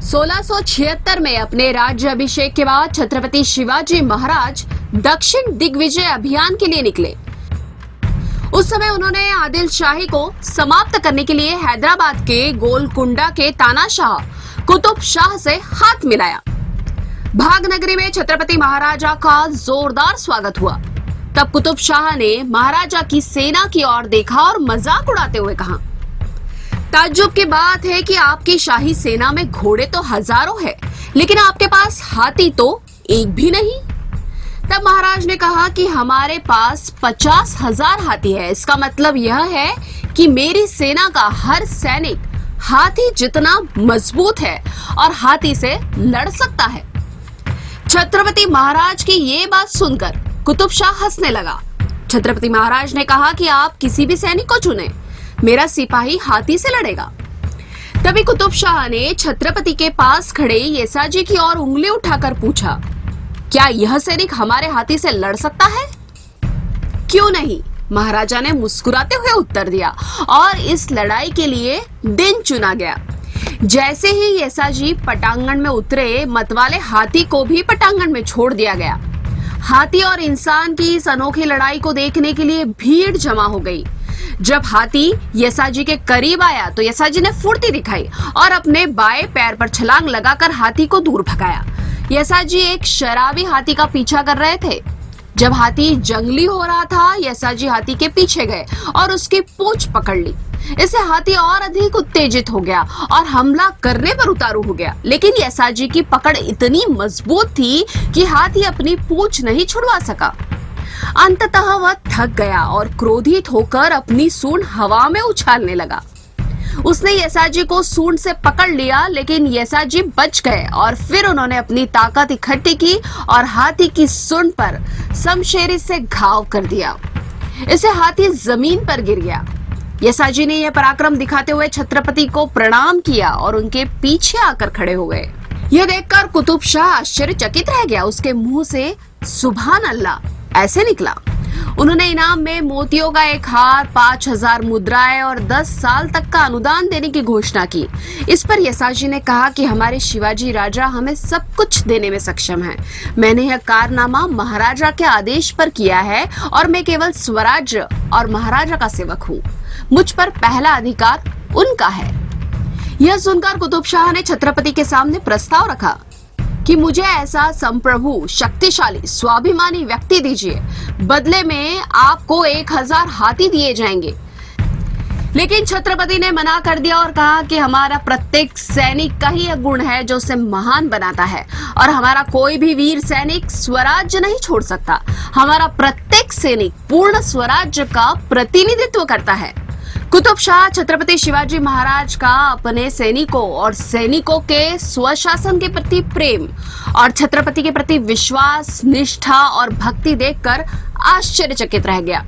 1676 में अपने राज्य अभिषेक के बाद छत्रपति शिवाजी महाराज दक्षिण दिग्विजय अभियान के लिए निकले। उस समय उन्होंने आदिल शाही को समाप्त करने के लिए हैदराबाद के गोलकुंडा के तानाशाह कुतुब शाह से हाथ मिलाया। भागनगरी में छत्रपति महाराजा का जोरदार स्वागत हुआ। तब कुतुब शाह ने महाराजा की सेना की ओर देखा और मजाक उड़ाते हुए कहा, ताज्जुब की बात है कि आपकी शाही सेना में घोड़े तो हजारों हैं, लेकिन आपके पास हाथी तो एक भी नहीं। तब महाराज ने कहा कि हमारे पास 50,000 हाथी है। इसका मतलब यह है कि मेरी सेना का हर सैनिक हाथी जितना मजबूत है और हाथी से लड़ सकता है। छत्रपति महाराज की ये बात सुनकर कुतुब शाह हंसने लगा। छत्रपति महाराज ने कहा कि आप किसी भी सैनिक को चुने, मेरा सिपाही हाथी से लड़ेगा। तभी कुतुब शाह ने छत्रपति के पास खड़े येसाजी की ओर उंगली उठाकर पूछा, क्या यह सैनिक हमारे हाथी से लड़ सकता है? क्यों नहीं, महाराजा ने मुस्कुराते हुए उत्तर दिया और इस लड़ाई के लिए दिन चुना गया। जैसे ही येसाजी पटांगण में उतरे, मतवाले हाथी को भी पटांगण में छोड़ दिया गया। हाथी और इंसान की इस अनोखी लड़ाई को देखने के लिए भीड़ जमा हो गई। जब हाथी येसाजी के करीब आया तो येसाजी ने फुर्ती दिखाई और अपने बाएं पैर पर छलांग लगाकर हाथी को दूर भगाया। येसाजी एक शराबी हाथी का पीछा कर रहे थे। जब हाथी जंगली हो रहा था, येसाजी हाथी के पीछे गए और उसकी पूंछ पकड़ ली। इससे हाथी और अधिक उत्तेजित हो गया और हमला करने पर उतारू हो गया, लेकिन येसाजी की पकड़ इतनी मजबूत थी कि हाथी अपनी पूंछ नहीं छुड़वा सका। अंततः वह थक गया और क्रोधित होकर अपनी सूंड हवा में उछालने लगा। उसने येसाजी को सूंड से पकड़ लिया, लेकिन येसाजी बच गए और फिर उन्होंने अपनी ताकत इकट्ठी की और हाथी की सूंड पर शमशेरी से घाव कर दिया। इससे हाथी जमीन पर गिर गया। येसाजी ने यह पराक्रम दिखाते हुए छत्रपति को प्रणाम किया और उनके पीछे आकर खड़े हो गए। यह देखकर कुतुब शाह आश्चर्यचकित रह गया। उसके मुंह से सुभान अल्लाह ऐसे निकला। उन्होंने इनाम में मोतियों का एक हार, 5,000 मुद्राएं और 10 साल तक का अनुदान देने की घोषणा की। इस पर येसाजी ने कहा कि हमारे शिवाजी राजा हमें सब कुछ देने में सक्षम हैं। मैंने यह कारनामा महाराजा के आदेश पर किया है और मैं केवल स्वराज्य और महाराजा का सेवक हूँ। मुझ पर पहला अधिकार उनका है। यह सुनकर कुतुब शाह ने छत्रपति के सामने प्रस्ताव रखा कि मुझे ऐसा संप्रभु, शक्तिशाली, स्वाभिमानी व्यक्ति दीजिए, बदले में आपको 1,000 हाथी दिए जाएंगे। लेकिन छत्रपति ने मना कर दिया और कहा कि हमारा प्रत्येक सैनिक का ही यह गुण है जो उसे महान बनाता है और हमारा कोई भी वीर सैनिक स्वराज्य नहीं छोड़ सकता। हमारा प्रत्येक सैनिक पूर्ण स्वराज्य का प्रतिनिधित्व करता है। कुतुब शाह छत्रपति शिवाजी महाराज का अपने सैनिकों और सैनिकों के स्वशासन के प्रति प्रेम और छत्रपति के प्रति विश्वास, निष्ठा और भक्ति देखकर आश्चर्यचकित रह गया।